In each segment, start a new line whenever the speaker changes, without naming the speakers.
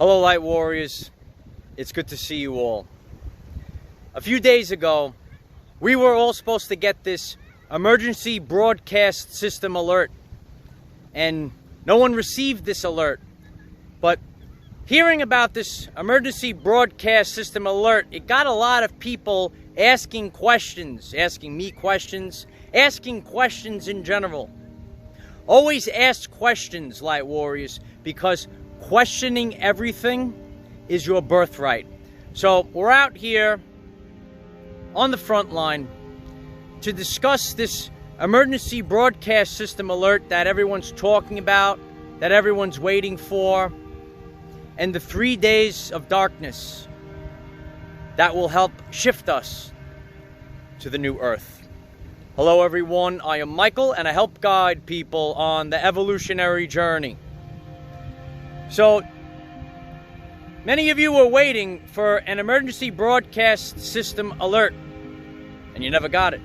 Hello, Light Warriors. It's good to see you all. A few days ago, we were all supposed to get this emergency broadcast system alert, and no one received this alert. But hearing about this emergency broadcast system alert, it got a lot of people asking questions, asking me questions, asking questions in general. Always ask questions, Light Warriors, because questioning everything is your birthright. So we're out here on the front line to discuss this emergency broadcast system alert that everyone's talking about, that everyone's waiting for, and the 3 days of darkness that will help shift us to the new earth. Hello everyone, I am Michael and I help guide people on the evolutionary journey. So, many of you were waiting for an emergency broadcast system alert, and you never got it.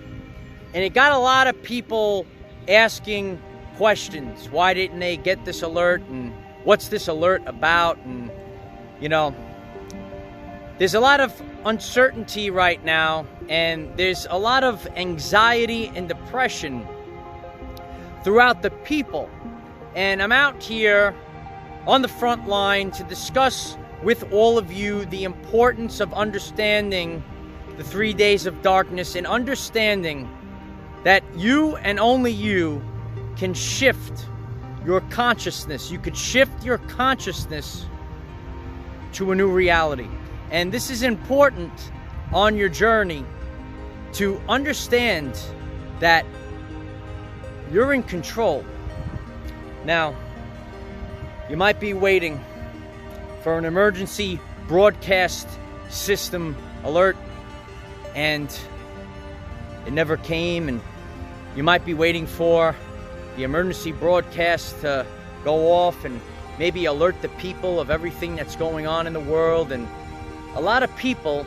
And it got a lot of people asking questions. Why didn't they get this alert? And what's this alert about? And, you know, there's a lot of uncertainty right now, and there's a lot of anxiety and depression throughout the people. And I'm out here on the front line to discuss with all of you the importance of understanding the 3 days of darkness and understanding that you and only you can shift your consciousness. You could shift your consciousness to a new reality. And this is important on your journey to understand that you're in control. Now, you might be waiting for an emergency broadcast system alert, and it never came, and you might be waiting for the emergency broadcast to go off and maybe alert the people of everything that's going on in the world. And a lot of people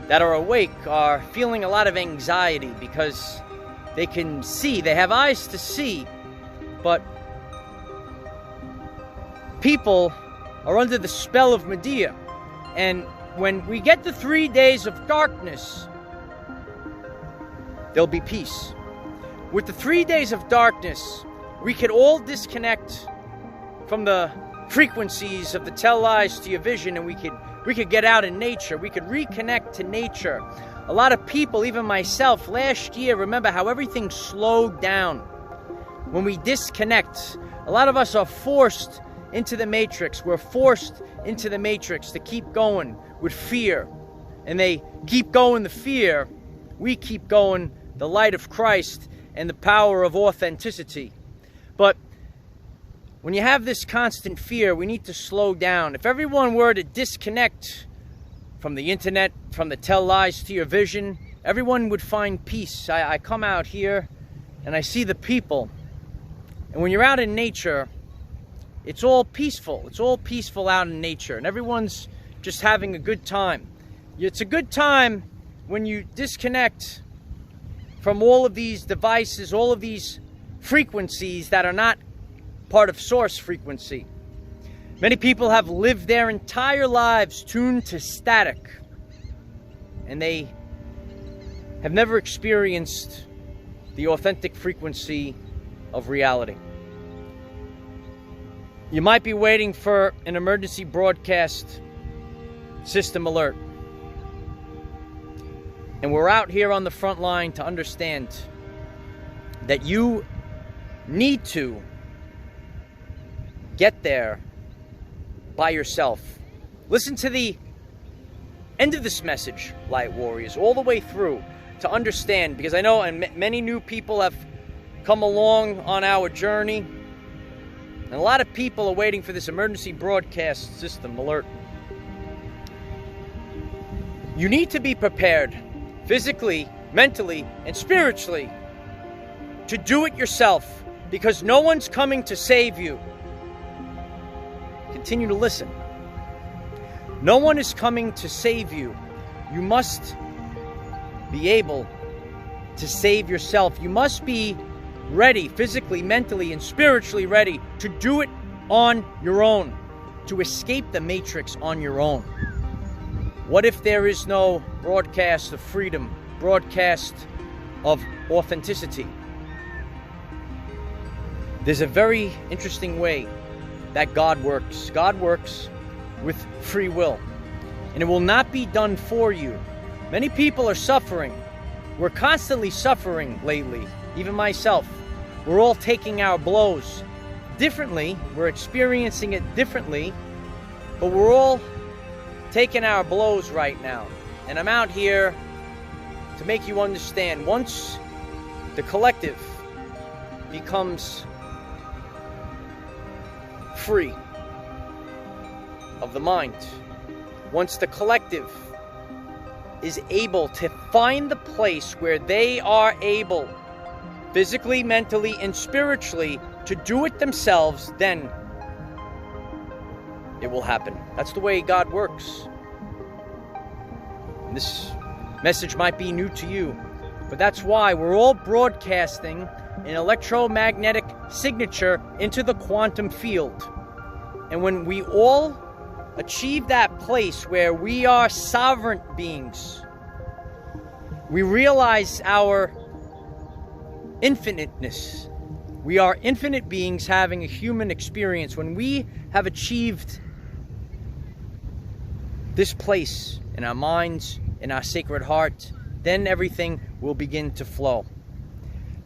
that are awake are feeling a lot of anxiety because they can see, they have eyes to see, but people are under the spell of Medea. And when we get the 3 days of darkness, there'll be peace. With the 3 days of darkness, we could all disconnect from the frequencies of the tell lies to your vision, and we could get out in nature. We could reconnect to nature. A lot of people, even myself, last year, remember how everything slowed down. When we disconnect, a lot of us are forced into the matrix. We're forced into the matrix to keep going with fear. And they keep going the fear. We keep going the light of Christ and the power of authenticity. But when you have this constant fear, we need to slow down. If everyone were to disconnect from the internet, from the tell lies to your vision, everyone would find peace. I come out here and I see the people. And when you're out in nature, it's all peaceful. It's all peaceful out in nature, and everyone's just having a good time. It's a good time when you disconnect from all of these devices, all of these frequencies that are not part of source frequency. Many people have lived their entire lives tuned to static, and they have never experienced the authentic frequency of reality. You might be waiting for an emergency broadcast system alert. And we're out here on the front line to understand that you need to get there by yourself. Listen to the end of this message, Light Warriors, all the way through to understand, because I know many new people have come along on our journey. And a lot of people are waiting for this emergency broadcast system alert. You need to be prepared physically, mentally, and spiritually to do it yourself, because no one's coming to save you. Continue to listen. No one is coming to save you. You must be able to save yourself. You must be ready, physically, mentally, and spiritually ready to do it on your own. to escape the matrix on your own? What if there is no broadcast of freedom, broadcast of authenticity? There's a very interesting way that God works. God works with free will, and it will not be done for you. Many people are suffering. We're constantly suffering lately, even myself. We're all taking our blows differently. We're experiencing it differently, but we're all taking our blows right now. And I'm out here to make you understand, once the collective becomes free of the mind, once the collective is able to find the place where they are able, physically, mentally, and spiritually, to do it themselves, then it will happen. That's the way God works. And this message might be new to you, but that's why we're all broadcasting an electromagnetic signature into the quantum field. And when we all achieve that place where we are sovereign beings, we realize our infiniteness. We are infinite beings having a human experience. When we have achieved this place in our minds, in our sacred heart, then everything will begin to flow.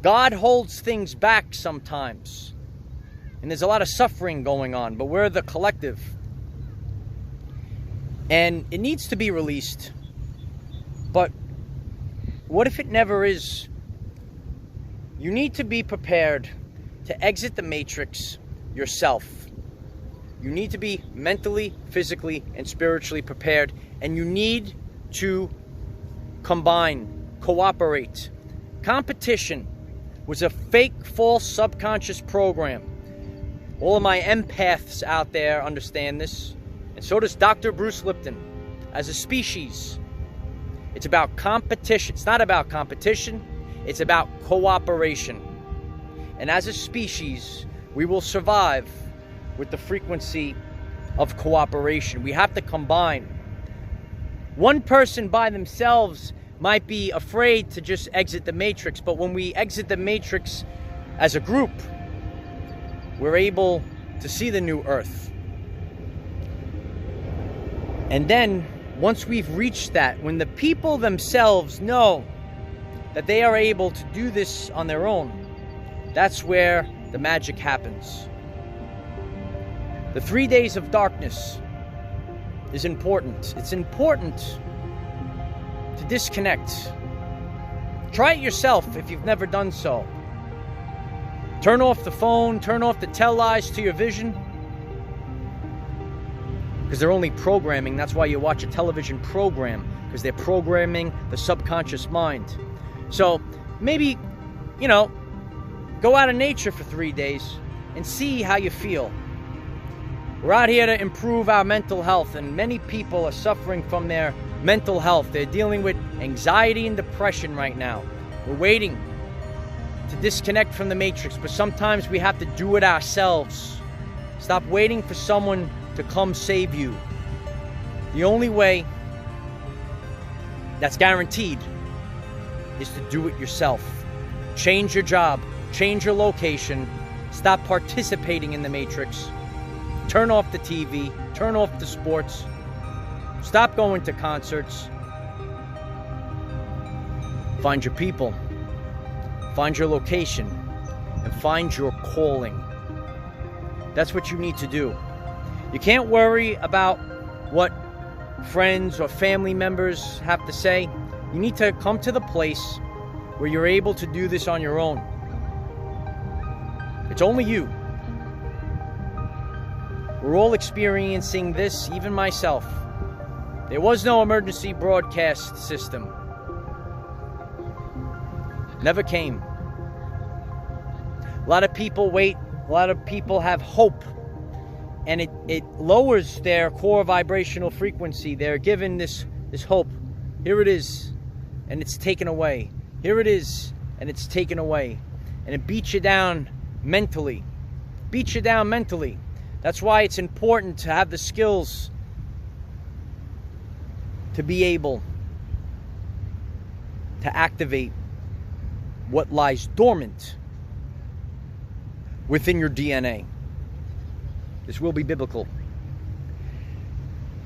God holds things back sometimes, and there's a lot of suffering going on, but we're the collective, and it needs to be released. But what if it never is? You need to be prepared to exit the matrix yourself. You need to be mentally, physically, and spiritually prepared, and you need to combine, cooperate. Competition was a fake, false, subconscious program. All of my empaths out there understand this, and so does Dr. Bruce Lipton. As a species, it's about competition. It's not about competition, it's about cooperation. And as a species, we will survive with the frequency of cooperation. We have to combine. One person by themselves might be afraid to just exit the matrix, but when we exit the matrix as a group, we're able to see the new earth. And then, once we've reached that, when the people themselves know that they are able to do this on their own, that's where the magic happens. The 3 days of darkness is important. It's important to disconnect. Try it yourself if you've never done so. Turn off the phone, turn off the tell lies to your vision, because they're only programming. That's why you watch a television program, because they're programming the subconscious mind. So maybe, go out in nature for 3 days and see how you feel. We're out here to improve our mental health, and many people are suffering from their mental health. They're dealing with anxiety and depression right now. We're waiting to disconnect from the matrix, but sometimes we have to do it ourselves. Stop waiting for someone to come save you. The only way that's guaranteed is to do it yourself. Change your job, change your location, stop participating in the matrix. Turn off the TV, turn off the sports, stop going to concerts. Find your people, find your location, and find your calling. That's what you need to do. You can't worry about what friends or family members have to say. You need to come to the place where you're able to do this on your own. It's only you. We're all experiencing this, even myself. There was no emergency broadcast system. Never came. A lot of people wait. A lot of people have hope. And it lowers their core vibrational frequency. They're given this hope. Here it is, and it's taken away. Here it is, and it's taken away. And it beats you down mentally. Beats you down mentally. That's why it's important to have the skills to be able to activate what lies dormant within your DNA. This will be biblical.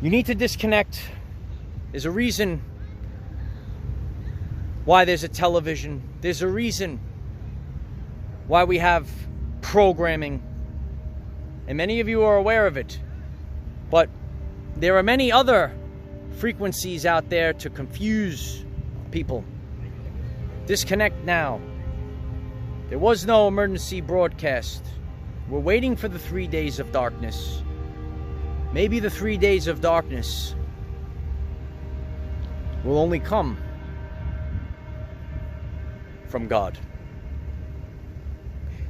You need to disconnect. There's a reason why there's a television. There's a reason why we have programming. And many of you are aware of it. But there are many other frequencies out there to confuse people. Disconnect now. There was no emergency broadcast. We're waiting for the 3 days of darkness. Maybe the 3 days of darkness will only come from God.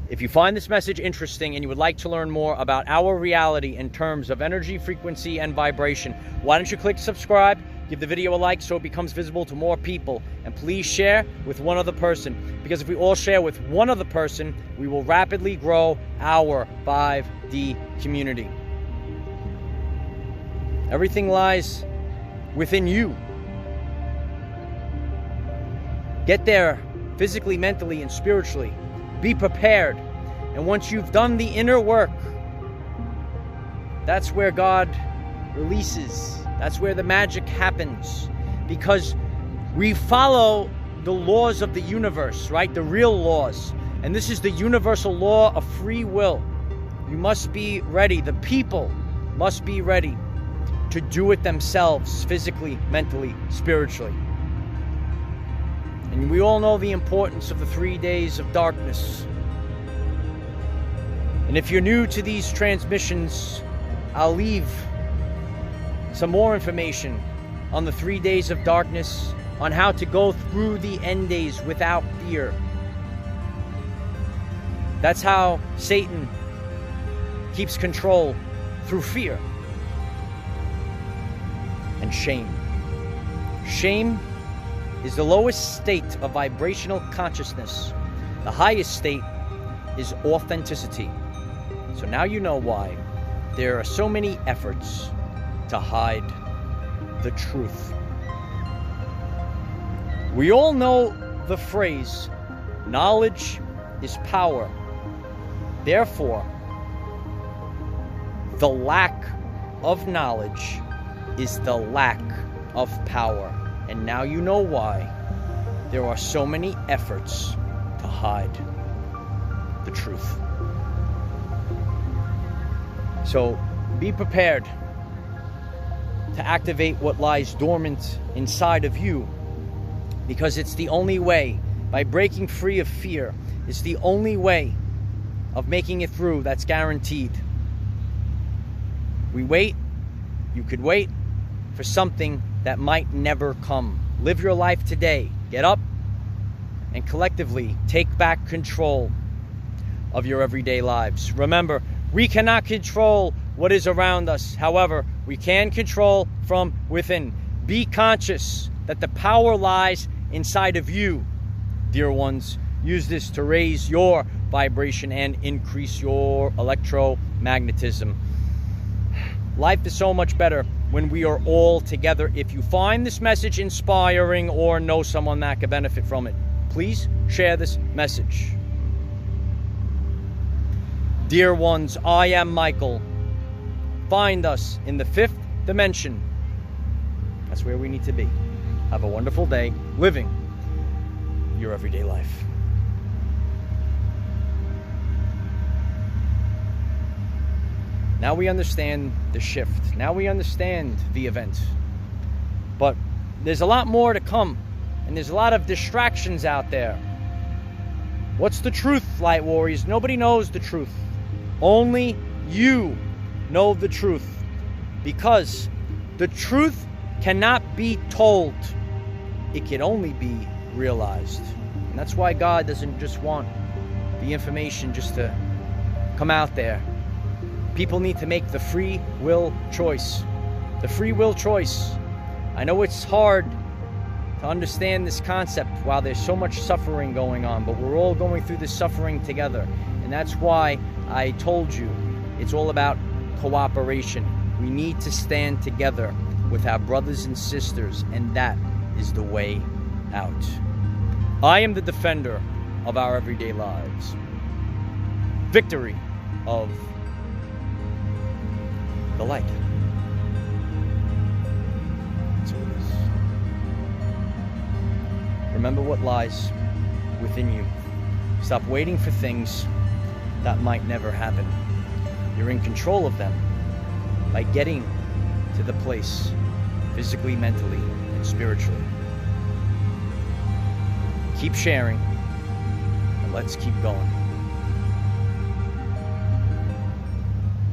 If you find this message interesting and you would like to learn more about our reality in terms of energy, frequency, and vibration, why don't you click subscribe, give the video a like so it becomes visible to more people, and please share with one other person, because if we all share with one other person, we will rapidly grow our 5D community. Everything lies within you. Get there physically, mentally, and spiritually. Be prepared. And once you've done the inner work, that's where God releases. That's where the magic happens. Because we follow the laws of the universe, right? The real laws. And this is the universal law of free will. You must be ready. The people must be ready to do it themselves, physically, mentally, spiritually. And we all know the importance of the 3 days of darkness. And if you're new to these transmissions, I'll leave some more information on the 3 days of darkness, on how to go through the end days without fear. That's how Satan keeps control, through fear and shame. Shame is the lowest state of vibrational consciousness. The highest state is authenticity. So now you know why there are so many efforts to hide the truth. We all know the phrase, knowledge is power. Therefore, the lack of knowledge is the lack of power. And now you know why there are so many efforts to hide the truth. So be prepared to activate what lies dormant inside of you, because it's the only way, by breaking free of fear, it's the only way of making it through that's guaranteed. We wait, you could wait for something that might never come. Live your life today. Get up and collectively take back control of your everyday lives. Remember, we cannot control what is around us. However, we can control from within. Be conscious that the power lies inside of you, dear ones. Use this to raise your vibration and increase your electromagnetism. Life is so much better when we are all together. If you find this message inspiring or know someone that could benefit from it, please share this message. Dear ones, I am Michael. Find us in the 5th dimension. That's where we need to be. Have a wonderful day living your everyday life. Now we understand the shift. Now we understand the event. But there's a lot more to come. And there's a lot of distractions out there. What's the truth, Light Warriors? Nobody knows the truth. Only you know the truth. Because the truth cannot be told. It can only be realized. And that's why God doesn't just want the information just to come out there. People need to make the free will choice. The free will choice. I know it's hard to understand this concept while there's so much suffering going on, but we're all going through this suffering together. And that's why I told you it's all about cooperation. We need to stand together with our brothers and sisters, and that is the way out. I am the defender of our everyday lives. Victory of the light. That's what it is. Remember what lies within you. Stop waiting for things that might never happen. You're in control of them by getting to the place physically, mentally, and spiritually. Keep sharing, and let's keep going.